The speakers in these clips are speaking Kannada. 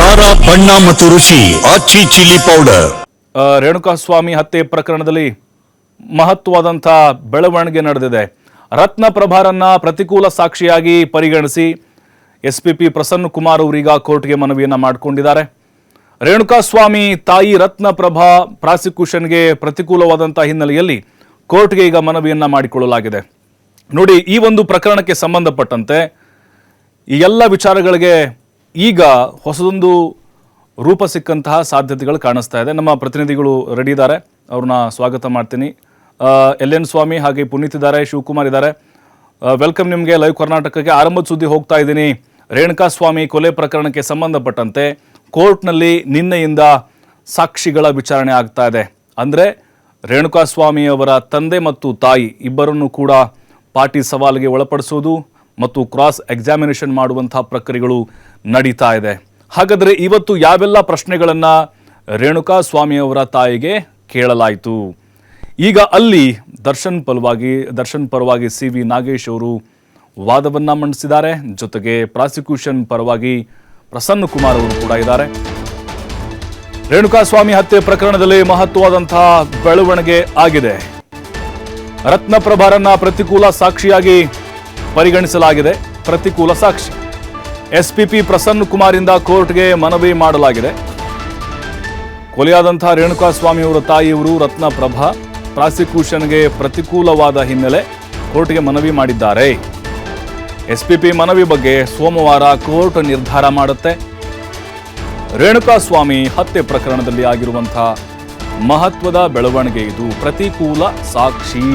ಖಾರ ಬಣ್ಣ ಮತ್ತು ರುಚಿ ಆಚಿ ಚಿಲ್ಲಿ ಪೌಡರ್. ರೇಣುಕಾಸ್ವಾಮಿ ಹತ್ಯೆ ಪ್ರಕರಣದಲ್ಲಿ ಮಹತ್ವವಾದಂತಹ ಬೆಳವಣಿಗೆ ನಡೆದಿದೆ. ರತ್ನ ಪ್ರಭಾರನ್ನ ಪ್ರತಿಕೂಲ ಸಾಕ್ಷಿಯಾಗಿ ಪರಿಗಣಿಸಿ ಎಸ್ಪಿಪಿ ಪ್ರಸನ್ನ ಕುಮಾರ್ ಅವರೀಗ ಕೋರ್ಟ್ಗೆ ಮನವಿಯನ್ನ ಮಾಡಿಕೊಂಡಿದ್ದಾರೆ. ರೇಣುಕಾಸ್ವಾಮಿ ತಾಯಿ ರತ್ನ ಪ್ರಭಾ ಪ್ರಾಸಿಕ್ಯೂಷನ್ಗೆ ಪ್ರತಿಕೂಲವಾದಂತಹ ಹಿನ್ನೆಲೆಯಲ್ಲಿ ಕೋರ್ಟ್ಗೆ ಈಗ ಮನವಿಯನ್ನ ಮಾಡಿಕೊಳ್ಳಲಾಗಿದೆ. ನೋಡಿ, ಈ ಒಂದು ಪ್ರಕರಣಕ್ಕೆ ಸಂಬಂಧಪಟ್ಟಂತೆ ಈ ಎಲ್ಲ ವಿಚಾರಗಳಿಗೆ ಈಗ ಹೊಸದೊಂದು ರೂಪ ಸಿಕ್ಕಂತಹ ಸಾಧ್ಯತೆಗಳು ಕಾಣಿಸ್ತಾ ಇದೆ. ನಮ್ಮ ಪ್ರತಿನಿಧಿಗಳು ರೆಡಿ ಇದ್ದಾರೆ, ಅವ್ರನ್ನ ಸ್ವಾಗತ ಮಾಡ್ತೀನಿ. ಎಲ್.ಎನ್. ಸ್ವಾಮಿ ಹಾಗೆ ಪುನೀತ್ ಇದ್ದಾರೆ, ಶಿವಕುಮಾರ್ ಇದ್ದಾರೆ. ವೆಲ್ಕಮ್ ನಿಮಗೆ ಲೈವ್ ಕರ್ನಾಟಕಕ್ಕೆ. ಆರಂಭದ ಸುದ್ದಿ ಹೋಗ್ತಾ ಇದ್ದೀನಿ. ರೇಣುಕಾಸ್ವಾಮಿ ಕೊಲೆ ಪ್ರಕರಣಕ್ಕೆ ಸಂಬಂಧಪಟ್ಟಂತೆ ಕೋರ್ಟ್ನಲ್ಲಿ ನಿನ್ನೆಯಿಂದ ಸಾಕ್ಷಿಗಳ ವಿಚಾರಣೆ ಆಗ್ತಾ ಇದೆ. ಅಂದರೆ ರೇಣುಕಾಸ್ವಾಮಿ ಅವರ ತಂದೆ ಮತ್ತು ತಾಯಿ ಇಬ್ಬರನ್ನು ಕೂಡ ಪಾಟಿ ಸವಾಲಿಗೆ ಒಳಪಡಿಸುವುದು ಮತ್ತು ಕ್ರಾಸ್ ಎಕ್ಸಾಮಿನೇಷನ್ ಮಾಡುವಂತಹ ಪ್ರಕ್ರಿಯೆಗಳು ನಡೀತಾ ಇದೆ. ಹಾಗಾದರೆ ಇವತ್ತು ಯಾವೆಲ್ಲ ಪ್ರಶ್ನೆಗಳನ್ನು ರೇಣುಕಾಸ್ವಾಮಿ ಅವರ ತಾಯಿಗೆ ಕೇಳಲಾಯಿತು? ಈಗ ಅಲ್ಲಿ ದರ್ಶನ್ ಪರವಾಗಿ ಸಿ.ವಿ. ನಾಗೇಶ್ ಅವರು ವಾದವನ್ನು ಮಂಡಿಸಿದ್ದಾರೆ. ಜೊತೆಗೆ ಪ್ರಾಸಿಕ್ಯೂಷನ್ ಪರವಾಗಿ ಪ್ರಸನ್ನ ಕುಮಾರ್ ಅವರು ಕೂಡ ಇದ್ದಾರೆ. ರೇಣುಕಾಸ್ವಾಮಿ ಹತ್ಯೆ ಪ್ರಕರಣದಲ್ಲಿ ಮಹತ್ವವಾದಂತಹ ಬೆಳವಣಿಗೆ ಆಗಿದೆ. ರತ್ನ ಪ್ರಭಾರನ್ನ ಪ್ರತಿಕೂಲ ಸಾಕ್ಷಿಯಾಗಿ ಪರಿಗಣಿಸಲಾಗಿದೆ. ಪ್ರತಿಕೂಲ ಸಾಕ್ಷಿ ಎಸ್ಪಿಪಿ ಪ್ರಸನ್ನ ಕುಮಾರಿಂದ ಕೋರ್ಟ್ಗೆ ಮನವಿ ಮಾಡಲಾಗಿದೆ. ಕೊಲೆಯಾದಂತಹ ರೇಣುಕಾಸ್ವಾಮಿ ಅವರ ತಾಯಿಯವರು ರತ್ನ ಪ್ರಭಾ ಪ್ರಾಸಿಕ್ಯೂಷನ್ಗೆ ಪ್ರತಿಕೂಲವಾದ ಹಿನ್ನೆಲೆ ಕೋರ್ಟ್ಗೆ ಮನವಿ ಮಾಡಿದ್ದಾರೆ. ಎಸ್ಪಿಪಿ ಮನವಿ ಬಗ್ಗೆ ಸೋಮವಾರ ಕೋರ್ಟ್ ನಿರ್ಧಾರ ಮಾಡುತ್ತೆ. ರೇಣುಕಾಸ್ವಾಮಿ ಹತ್ಯೆ ಪ್ರಕರಣದಲ್ಲಿ ಆಗಿರುವಂತಹ ಮಹತ್ವದ ಬೆಳವಣಿಗೆ ಇದು. ಪ್ರತಿಕೂಲ ಸಾಕ್ಷಿ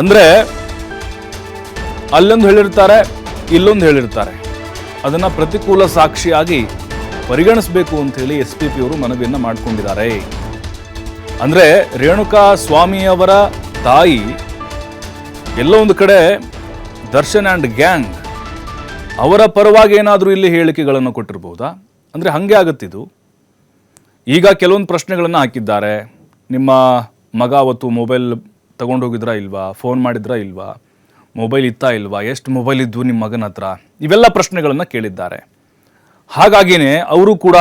ಅಂದ್ರೆ ಅಲ್ಲೊಂದು ಹೇಳಿರ್ತಾರೆ, ಇಲ್ಲೊಂದು ಹೇಳಿರ್ತಾರೆ. ಅದನ್ನ ಪ್ರತಿಕೂಲ ಸಾಕ್ಷಿಯಾಗಿ ಪರಿಗಣಿಸಬೇಕು ಅಂತ ಹೇಳಿ ಎಸ್ಪಿಪಿ ಅವರು ಮನವಿಯನ್ನ ಮಾಡಿಕೊಂಡಿದ್ದಾರೆ. ಅಂದ್ರೆ ರೇಣುಕಾಸ್ವಾಮಿಯವರ ತಾಯಿ ಎಲ್ಲೋ ಒಂದು ಕಡೆ ದರ್ಶನ್ ಆ್ಯಂಡ್ ಗ್ಯಾಂಗ್ ಅವರ ಪರವಾಗಿ ಏನಾದರೂ ಇಲ್ಲಿ ಹೇಳಿಕೆಗಳನ್ನು ಕೊಟ್ಟಿರ್ಬೋದಾ? ಅಂದರೆ ಹಾಗೆ ಆಗುತ್ತಿದ್ದು. ಈಗ ಕೆಲವೊಂದು ಪ್ರಶ್ನೆಗಳನ್ನು ಹಾಕಿದ್ದಾರೆ. ನಿಮ್ಮ ಮಗ ಅವತ್ತು ಮೊಬೈಲ್ ತಗೊಂಡು ಹೋಗಿದ್ರಾ ಇಲ್ವಾ? ಫೋನ್ ಮಾಡಿದ್ರಾ ಇಲ್ವಾ? ಮೊಬೈಲ್ ಇತ್ತಾ ಇಲ್ವಾ? ಎಷ್ಟು ಮೊಬೈಲ್ ಇದ್ವು ನಿಮ್ಮ ಮಗನ ಹತ್ರ? ಇವೆಲ್ಲ ಪ್ರಶ್ನೆಗಳನ್ನು ಕೇಳಿದ್ದಾರೆ. ಹಾಗಾಗಿನೇ ಅವರು ಕೂಡ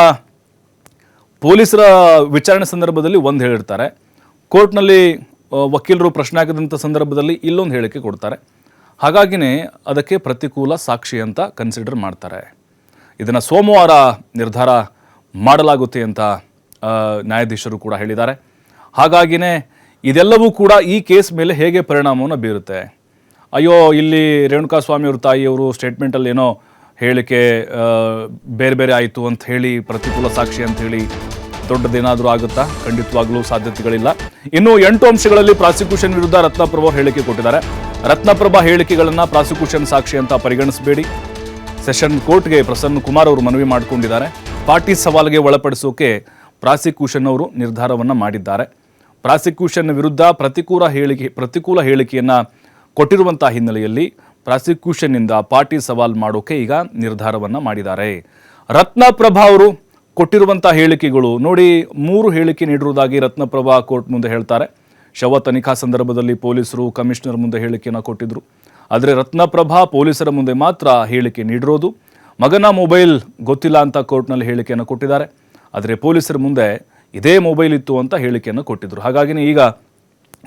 ಪೊಲೀಸರ ವಿಚಾರಣೆ ಸಂದರ್ಭದಲ್ಲಿ ಒಂದು ಹೇಳಿರ್ತಾರೆ, ಕೋರ್ಟ್ನಲ್ಲಿ ವಕೀಲರು ಪ್ರಶ್ನೆ ಹಾಕಿದಂಥ ಸಂದರ್ಭದಲ್ಲಿ ಇಲ್ಲೊಂದು ಹೇಳಿಕೆ ಕೊಡ್ತಾರೆ. ಹಾಗಾಗಿನೇ ಅದಕ್ಕೆ ಪ್ರತಿಕೂಲ ಸಾಕ್ಷಿ ಅಂತ ಕನ್ಸಿಡರ್ ಮಾಡ್ತಾರೆ. ಇದನ್ನು ಸೋಮವಾರ ನಿರ್ಧಾರ ಮಾಡಲಾಗುತ್ತೆ ಅಂತ ನ್ಯಾಯಾಧೀಶರು ಕೂಡ ಹೇಳಿದ್ದಾರೆ. ಹಾಗಾಗಿನೇ ಇದೆಲ್ಲವೂ ಕೂಡ ಈ ಕೇಸ್ ಮೇಲೆ ಹೇಗೆ ಪರಿಣಾಮವನ್ನು ಬೀರುತ್ತೆ? ಅಯ್ಯೋ, ಇಲ್ಲಿ ರೇಣುಕಾಸ್ವಾಮಿ ಅವ್ರ ತಾಯಿಯವರು ಸ್ಟೇಟ್ಮೆಂಟಲ್ಲಿ ಏನೋ ಹೇಳಿಕೆ ಬೇರೆ ಬೇರೆ ಆಯಿತು ಅಂತ ಹೇಳಿ ಪ್ರತಿಕೂಲ ಸಾಕ್ಷಿ ಅಂತ ಹೇಳಿ ದೊಡ್ಡದೇನಾದರೂ ಆಗುತ್ತಾ? ಖಂಡಿತವಾಗ್ಲೂ ಸಾಧ್ಯತೆಗಳಿಲ್ಲ. ಇನ್ನು 8 ಅಂಶಗಳಲ್ಲಿ ಪ್ರಾಸಿಕ್ಯೂಷನ್ ವಿರುದ್ಧ ರತ್ನಪ್ರಭಾ ಹೇಳಿಕೆ ಕೊಟ್ಟಿದ್ದಾರೆ. ರತ್ನಪ್ರಭಾ ಹೇಳಿಕೆಗಳನ್ನು ಪ್ರಾಸಿಕ್ಯೂಷನ್ ಸಾಕ್ಷಿ ಅಂತ ಪರಿಗಣಿಸಬೇಡಿ. ಸೆಷನ್ ಕೋರ್ಟ್ಗೆ ಪ್ರಸನ್ನ ಕುಮಾರ್ ಅವರು ಮನವಿ ಮಾಡಿಕೊಂಡಿದ್ದಾರೆ. ಪಾಟಿ ಸವಾಲಿಗೆ ಒಳಪಡಿಸೋಕೆ ಪ್ರಾಸಿಕ್ಯೂಷನ್ ಅವರು ನಿರ್ಧಾರವನ್ನು ಮಾಡಿದ್ದಾರೆ. ಪ್ರಾಸಿಕ್ಯೂಷನ್ ವಿರುದ್ಧ ಪ್ರತಿಕೂಲ ಹೇಳಿಕೆಯನ್ನು ಕೊಟ್ಟಿರುವಂತಹ ಹಿನ್ನೆಲೆಯಲ್ಲಿ ಪ್ರಾಸಿಕ್ಯೂಷನ್ನಿಂದ ಪಾಟಿ ಸವಾಲ್ ಮಾಡೋಕೆ ಈಗ ನಿರ್ಧಾರವನ್ನು ಮಾಡಿದ್ದಾರೆ. ರತ್ನಪ್ರಭಾ ಅವರು ಕೊಟ್ಟಿರುವಂತಹ ಹೇಳಿಕೆಗಳು ನೋಡಿ, 3 ಹೇಳಿಕೆ ನೀಡಿರುವುದಾಗಿ ರತ್ನಪ್ರಭಾ ಕೋರ್ಟ್ ಮುಂದೆ ಹೇಳ್ತಾರೆ. ಶವ ತನಿಖಾ ಸಂದರ್ಭದಲ್ಲಿ ಪೊಲೀಸರು ಕಮಿಷನರ್ ಮುಂದೆ ಹೇಳಿಕೆಯನ್ನು ಕೊಟ್ಟಿದ್ರು. ಆದರೆ ರತ್ನಪ್ರಭಾ ಪೊಲೀಸರ ಮುಂದೆ ಮಾತ್ರ ಹೇಳಿಕೆ ನೀಡಿರೋದು. ಮಗನ ಮೊಬೈಲ್ ಗೊತ್ತಿಲ್ಲ ಅಂತ ಕೋರ್ಟ್ನಲ್ಲಿ ಹೇಳಿಕೆಯನ್ನು ಕೊಟ್ಟಿದ್ದಾರೆ. ಆದರೆ ಪೊಲೀಸರ ಮುಂದೆ ಇದೇ ಮೊಬೈಲ್ ಇತ್ತು ಅಂತ ಹೇಳಿಕೆಯನ್ನು ಕೊಟ್ಟಿದ್ರು. ಹಾಗಾಗಿ ಈಗ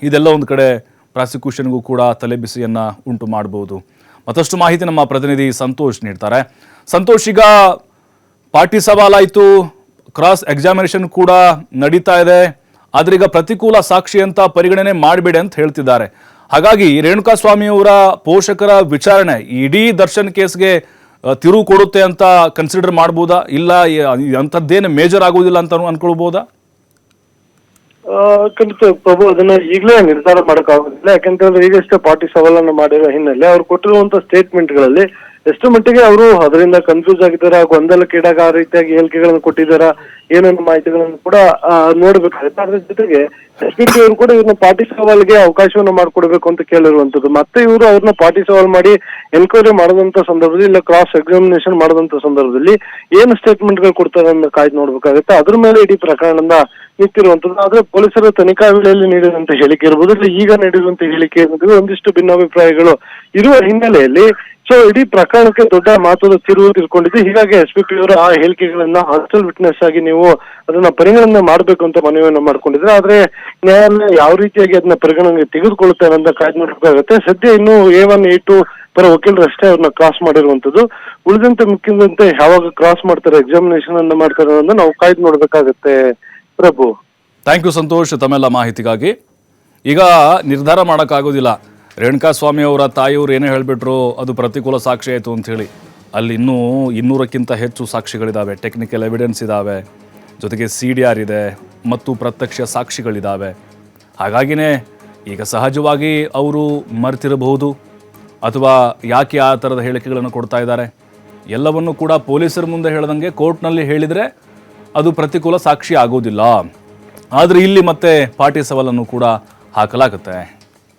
ಇದೆಲ್ಲ ಒಂದು ಕಡೆ ಪ್ರಾಸಿಕ್ಯೂಷನ್ಗೂ ಕೂಡ ತಲೆಬಿಸಿಯನ್ನು ಉಂಟು ಮಾಡಬಹುದು. ಮತ್ತಷ್ಟು ಮಾಹಿತಿ ನಮ್ಮ ಪ್ರತಿನಿಧಿ ಸಂತೋಷ್ ನೀಡ್ತಾರೆ. ಸಂತೋಷ್, ಈಗ ಪಾಟಿ ಸವಾಲಾಯಿತು, ಕ್ರಾಸ್ ಎಕ್ಸಾಮಿನೇಷನ್ ಕೂಡ ನಡೀತಾ ಇದೆ. ಆದ್ರೆ ಈಗ ಪ್ರತಿಕೂಲ ಸಾಕ್ಷಿ ಅಂತ ಪರಿಗಣನೆ ಮಾಡಬೇಡಿ ಅಂತ ಹೇಳ್ತಿದ್ದಾರೆ. ಹಾಗಾಗಿ ರೇಣುಕಾಸ್ವಾಮಿ ಅವರ ಪೋಷಕರ ವಿಚಾರಣೆ ಇಡೀ ದರ್ಶನ್ ಕೇಸ್ಗೆ ತಿರುವು ಕೊಡುತ್ತೆ ಅಂತ ಕನ್ಸಿಡರ್ ಮಾಡ್ಬೋದಾ? ಇಲ್ಲ ಅಂಥದ್ದೇನು ಮೇಜರ್ ಆಗುವುದಿಲ್ಲ ಅಂತ ಅನ್ಕೊಳ್ಬೋದಾ? ಖಂಡಿತ ಪ್ರಭು, ಅದನ್ನ ಈಗಲೇ ನಿರ್ಧಾರ ಮಾಡಕ್ಕಾಗೋದಿಲ್ಲ. ಯಾಕಂತಂದ್ರೆ ಈಗಷ್ಟೇ ಪಾರ್ಟಿ ಸವಾಲನ್ನು ಮಾಡಿರೋ ಹಿನ್ನೆಲೆ ಅವ್ರು ಕೊಟ್ಟಿರುವಂತ ಸ್ಟೇಟ್ಮೆಂಟ್ ಗಳಲ್ಲಿ ಎಷ್ಟು ಮಟ್ಟಿಗೆ ಅವರು ಅದರಿಂದ ಕನ್ಫ್ಯೂಸ್ ಆಗಿದ್ದಾರೆ, ಗೊಂದಲಕ್ಕೀಡಾಗ ಆ ರೀತಿಯಾಗಿ ಹೇಳಿಕೆಗಳನ್ನು ಕೊಟ್ಟಿದ್ದಾರ, ಏನೇನು ಮಾಹಿತಿಗಳನ್ನು ಕೂಡ ನೋಡ್ಬೇಕಾಗುತ್ತೆ. ಅದ್ರ ಜೊತೆಗೆ ಎಸ್ಪಿಪಿ ಅವರು ಕೂಡ ಇವ್ರನ್ನ ಪಾರ್ಟಿ ಸವಾಲ್ಗೆ ಅವಕಾಶವನ್ನ ಮಾಡ್ಕೊಡ್ಬೇಕು ಅಂತ ಕೇಳಿರುವಂತದ್ದು. ಮತ್ತೆ ಇವರು ಅವ್ರನ್ನ ಪಾರ್ಟಿ ಸವಾಲ್ ಮಾಡಿ ಎನ್ಕ್ವೈರಿ ಮಾಡದಂತ ಸಂದರ್ಭದಲ್ಲಿ, ಇಲ್ಲ ಕ್ರಾಸ್ ಎಕ್ಸಾಮಿನೇಷನ್ ಮಾಡದಂತ ಸಂದರ್ಭದಲ್ಲಿ ಏನು ಸ್ಟೇಟ್ಮೆಂಟ್ ಗಳು ಕೊಡ್ತಾರೆ ಅನ್ನೋ ಕಾಯ್ದು ನೋಡ್ಬೇಕಾಗುತ್ತೆ. ಅದ್ರ ಮೇಲೆ ಇಡೀ ಪ್ರಕರಣದ ನಿಂತಿರುವಂತದ್ದು. ಆದ್ರೆ ಪೊಲೀಸರು ತನಿಖಾ ವೇಳೆಯಲ್ಲಿ ನೀಡಿದಂತ ಹೇಳಿಕೆ ಇರ್ಬೋದು, ಈಗ ನೀಡಿರುವಂತ ಹೇಳಿಕೆ ಅನ್ನೋದು ಒಂದಿಷ್ಟು ಭಿನ್ನಾಭಿಪ್ರಾಯಗಳು ಇರುವ ಹಿನ್ನೆಲೆಯಲ್ಲಿ ಸೊ ಇಡೀ ಪ್ರಕರಣಕ್ಕೆ ದೊಡ್ಡ ಮಹತ್ವದ ತಿರುವು ತಿಳ್ಕೊಂಡಿದೆ. ಹೀಗಾಗಿ SPP ಅವರು ಆ ಹೇಳಿಕೆಗಳನ್ನ ಹಾಸ್ಟೆಲ್ ವಿಟ್ನೆಸ್ ಆಗಿ ನೀವು ಅದನ್ನ ಪರಿಗಣನೆ ಮಾಡಬೇಕು ಅಂತ ಮನವಿಯನ್ನ ಮಾಡ್ಕೊಂಡಿದ್ರೆ. ಆದ್ರೆ ನ್ಯಾಯಾಲಯ ಯಾವ ರೀತಿಯಾಗಿ ಅದನ್ನ ಪರಿಗಣನೆಗೆ ತೆಗೆದುಕೊಳ್ಳುತ್ತೆ ಅನ್ನೋದನ್ನ ಕಾಯ್ದು ನೋಡ್ಬೇಕಾಗತ್ತೆ. ಸದ್ಯ ಇನ್ನು A1 A2 ಪರ ವಕೀಲರಷ್ಟೇ ಅವ್ರನ್ನ ಕ್ರಾಸ್ ಮಾಡಿರುವಂತದ್ದು. ಉಳಿದಂತೆ ಮಿಕ್ಕಿದಂತೆ ಯಾವಾಗ ಕ್ರಾಸ್ ಮಾಡ್ತಾರೆ, ಎಕ್ಸಾಮಿನೇಷನ್ ಅನ್ನ ಮಾಡ್ತಾರೆ ಅನ್ನೋದನ್ನ ನಾವು ಕಾಯ್ದು ನೋಡ್ಬೇಕಾಗತ್ತೆ. ಪ್ರಭು, ಥ್ಯಾಂಕ್ ಯು ಸಂತೋಷ್ ತಮ್ಮೆಲ್ಲ ಮಾಹಿತಿಗಾಗಿ. ಈಗ ನಿರ್ಧಾರ ಮಾಡೋಕ್ಕಾಗೋದಿಲ್ಲ. ರೇಣುಕಾಸ್ವಾಮಿ ಅವರ ತಾಯಿಯವರು ಏನೇ ಹೇಳಿಬಿಟ್ರು ಅದು ಪ್ರತಿಕೂಲ ಸಾಕ್ಷಿ ಆಯಿತು ಅಂಥೇಳಿ. ಅಲ್ಲಿ ಇನ್ನೂ 200ಕ್ಕಿಂತ ಹೆಚ್ಚು ಸಾಕ್ಷಿಗಳಿದ್ದಾವೆ, ಟೆಕ್ನಿಕಲ್ ಎವಿಡೆನ್ಸ್ ಇದ್ದಾವೆ, ಜೊತೆಗೆ CDR ಇದೆ ಮತ್ತು ಪ್ರತ್ಯಕ್ಷ ಸಾಕ್ಷಿಗಳಿದ್ದಾವೆ. ಹಾಗಾಗಿನೇ ಈಗ ಸಹಜವಾಗಿ ಅವರು ಮರೆತಿರಬಹುದು ಅಥವಾ ಯಾಕೆ ಆ ಥರದ ಹೇಳಿಕೆಗಳನ್ನು ಕೊಡ್ತಾ ಇದ್ದಾರೆ ಎಲ್ಲವನ್ನೂ ಕೂಡ ಪೊಲೀಸರ ಮುಂದೆ ಹೇಳ್ದಂಗೆ ಕೋರ್ಟ್ನಲ್ಲಿ ಹೇಳಿದರೆ ಅದು ಪ್ರತಿಕೂಲ ಸಾಕ್ಷಿ ಆಗೋದಿಲ್ಲ. ಆದರೆ ಇಲ್ಲಿ ಮತ್ತೆ ಪಾಟಿ ಸವಾಲನ್ನು ಕೂಡ ಹಾಕಲಾಗುತ್ತೆ.